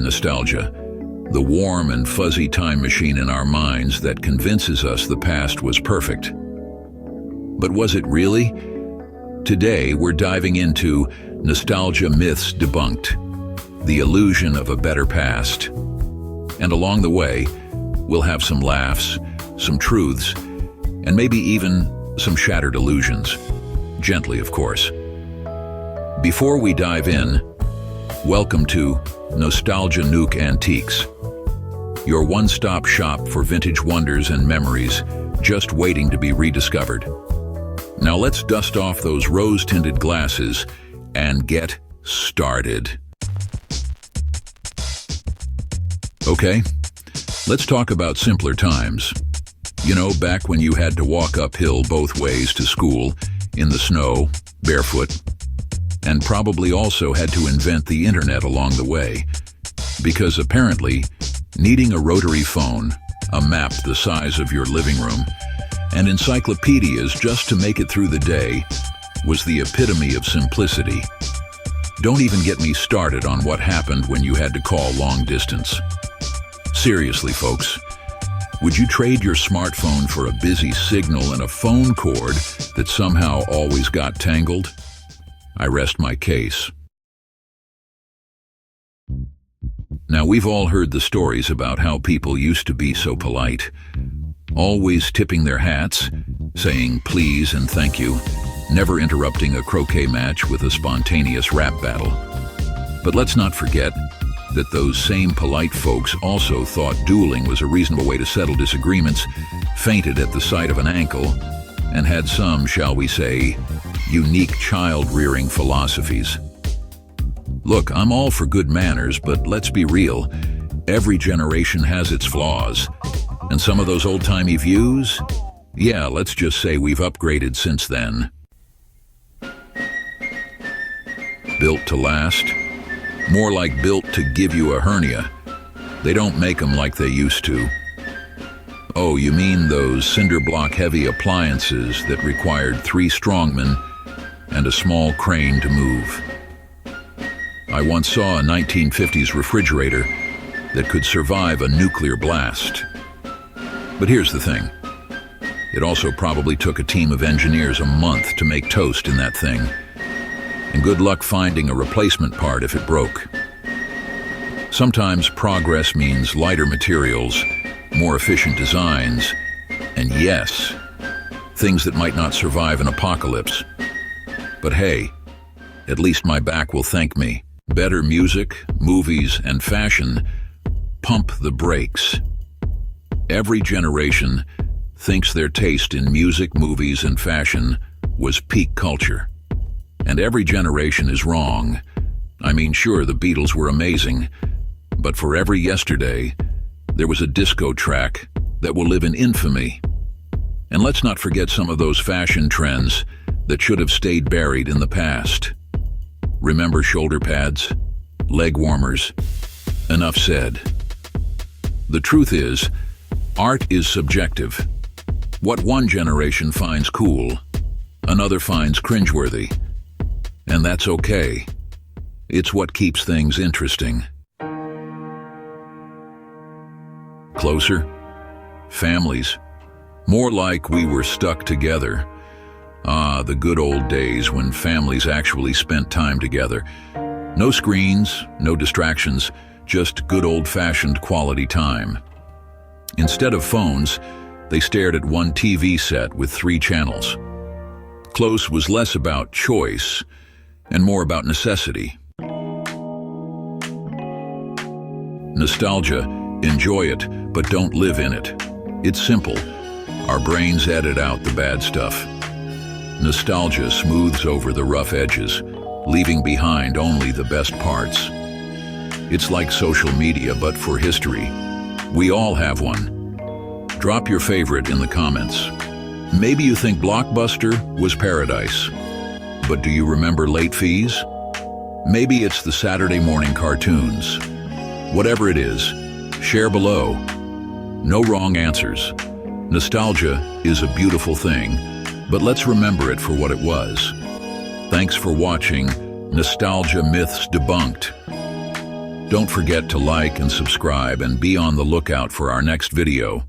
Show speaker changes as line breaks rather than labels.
nostalgia. The warm and fuzzy time machine in our minds that convinces us the past was perfect. But was it really? Today, we're diving into Nostalgia Myths Debunked, the illusion of a better past. And along the way, we'll have some laughs, some truths, and maybe even some shattered illusions. Gently, of course. Before we dive in, welcome to Nostalgia Nook Antiques, your one-stop shop for vintage wonders and memories just waiting to be rediscovered. Now let's dust off those rose-tinted glasses and get started. Okay, let's talk about simpler times. You know, back when you had to walk uphill both ways to school, in the snow, barefoot, and probably also had to invent the internet along the way. Because apparently, needing a rotary phone, a map the size of your living room, and encyclopedias just to make it through the day was the epitome of simplicity. Don't even get me started on what happened when you had to call long distance. Seriously, folks, would you trade your smartphone for a busy signal and a phone cord that somehow always got tangled? I rest my case. Now, we've all heard the stories about how people used to be so polite, always tipping their hats, saying please and thank you, never interrupting a croquet match with a spontaneous rap battle. But let's not forget that those same polite folks also thought dueling was a reasonable way to settle disagreements, fainted at the sight of an ankle, and had some, shall we say, unique child-rearing philosophies. Look, I'm all for good manners, but let's be real. Every generation has its flaws. And some of those old-timey views? Yeah, let's just say we've upgraded since then. Built to last? More like built to give you a hernia. They don't make them like they used to. Oh, you mean those cinder block heavy appliances that required 3 strongmen and a small crane to move. I once saw a 1950s refrigerator that could survive a nuclear blast. But here's the thing. It also probably took a team of engineers a month to make toast in that thing. And good luck finding a replacement part if it broke. Sometimes progress means lighter materials, more efficient designs, and yes, things that might not survive an apocalypse. But hey, at least my back will thank me. Better music, movies, and fashion pump the brakes. Every generation thinks their taste in music, movies, and fashion was peak culture. And every generation is wrong. I mean, sure, the Beatles were amazing, but for every yesterday, there was a disco track that will live in infamy. And let's not forget some of those fashion trends that should have stayed buried in the past. Remember shoulder pads, leg warmers? Enough said. The truth is, art is subjective. What one generation finds cool, another finds cringeworthy. And that's okay. It's what keeps things interesting. Closer? Families. More like we were stuck together. Ah, the good old days when families actually spent time together. No screens, no distractions, just good old-fashioned quality time. Instead of phones, they stared at one TV set with 3 channels. Close was less about choice and more about necessity. Nostalgia, enjoy it, but don't live in it. It's simple. Our brains edit out the bad stuff. Nostalgia smooths over the rough edges, leaving behind only the best parts. It's like social media, but for history. We all have one. Drop your favorite in the comments. Maybe you think Blockbuster was paradise, but do you remember late fees? Maybe it's the Saturday morning cartoons. Whatever it is, share below. No wrong answers. Nostalgia is a beautiful thing, but let's remember it for what it was. Thanks for watching Nostalgia Myths Debunked. Don't forget to like and subscribe and be on the lookout for our next video.